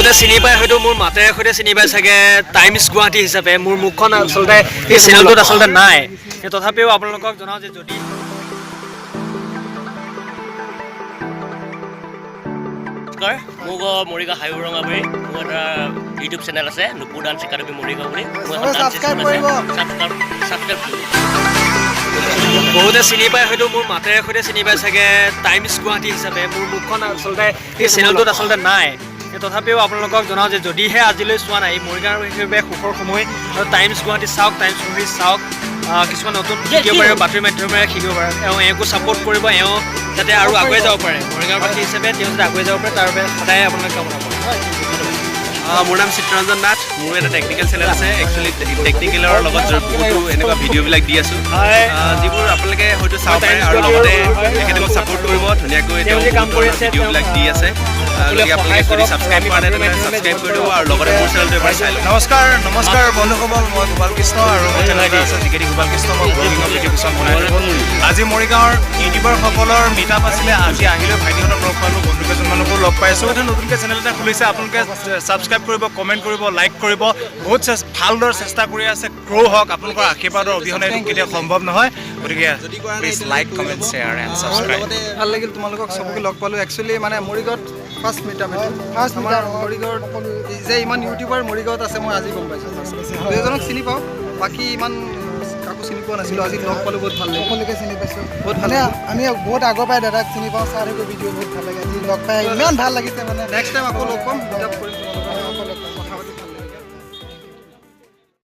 বহুতে চিনি পায় হয়তো মোৰ মাতেৰে সৈতে চিনি পায় চাগে টাইমছ গুৱাহাটী হিচাপে মোৰ মুখখন আচলতে এই চেনেলটোত আচলতে নাই তথাপিও আপোনালোকক জনাওঁ যে যদি মোক মৰিগাঁও হাইউ ৰঙাবাৰী মোৰ এটা ইউটিউব চেনেল আছে নুপুৰ ডান্স একাডেমি মৰিগাঁও বুলি বহুতে চিনি পায় হয়তো মোৰ মাতেৰে সৈতে চিনি পায় চাগে টাইমছ গুৱাহাটী হিচাপে মোৰ মুখখন আচলতে এই চেনেলটোত আচলতে নাই তথাপিও আপোনালোকক জনাওঁ যে যদিহে আজিলৈ চোৱা নাই মৰিগাঁৱৰ বিষয়ে সুখৰ সময় আৰু টাইমছ গুৱাহাটী চাওক টাইমছ গুৱাহাটী চাওক কিছুমান নতুন শিকিব পাৰে বাতৰি মাধ্যমেৰে শিকিব পাৰে এওঁকো ছাপোৰ্ট কৰিব এওঁ যাতে আৰু আগুৱাই যাব পাৰে মৰিগাঁওবাসী হিচাপে তেওঁ যাতে আগুৱাই যাব পাৰে তাৰ বাবে সদায় আপোনালোকে কামনা কৰে মোৰ নাম চিত্ৰৰঞ্জন নাথ মোৰ এটা টেকনিকেল চেনেল আছে একচুৱেলি টেকনিকেলৰ লগত বহুতো এনেকুৱা ভিডিঅ'বিলাক দি আছোঁ যিবোৰ আপোনালোকে হয়তো চাব পাৰে আৰু লগতে তেখেতে মোক ছাপোৰ্ট কৰিব ধুনীয়াকৈ ভিডিঅ'বিলাক দি আছে গতিকে আপোনালোকে যদি ছাবস্ক্ৰাইব কৰা নাই তেনেহ'লে ছাবস্ক্ৰাইব কৰি দিব আৰু লগতে মোৰ চেনেলটো এবাৰ চাই লওক নমস্কাৰ বন্ধুসকল মই গোপাল কৃষ্ণ আৰু মোৰ চেনেল এটা আছে জিকেডি গোপাল কৃষ্ণ মই ব্লগিং এপ্লিকেশ্যন বনাই আজি মৰিগাঁৱৰ ইউটিউবাৰসকলৰ মিটআপ আছিলে আজি আহিলৈ ভাইটিহঁতক লগ পালোঁ বন্ধু কেইজনমানকো লগ পাইছোঁ এটা নতুনকৈ চেনেল এটা খুলিছে আপোনালোকে ছাবস্ক্ৰাইব কৰিব কমেণ্ট কৰিব লাইক কৰিব বহুত ভালদৰে চেষ্টা কৰি আছে গ্ৰ' হওক আপোনালোকৰ আশীৰ্বাদৰ অবিহনে এইটো কেতিয়াও সম্ভৱ নহয় গতিকে please like comment share and subscribe ভাল লাগিল তোমালোকক চবকে লগ পালোঁ একচুৱেলি মানে মৰিগাঁৱত ফাৰ্ষ্ট মিটআপ আমাৰ মৰিগাঁৱত যে ইমান ইউটিউবাৰ মৰিগাঁৱত আছে মই আজি গম পাইছোঁ দুজনক চিনি পাওঁ বাকী ইমান কাকো চিনি পোৱা নাছিলোঁ আজি লগ পালোঁ বহুত ভাল লাগে সকলোকে চিনি পাইছোঁ বহুত ভাল আমি বহুত আগৰ পৰাই দাদাক চিনি পাওঁ চাই ভিডিঅ' বহুত ভাল লাগে আজি লগ পাই ইমান ভাল লাগিছে মানে নেক্সট টাইম আকৌ লগ পাম মিটআপ কৰিম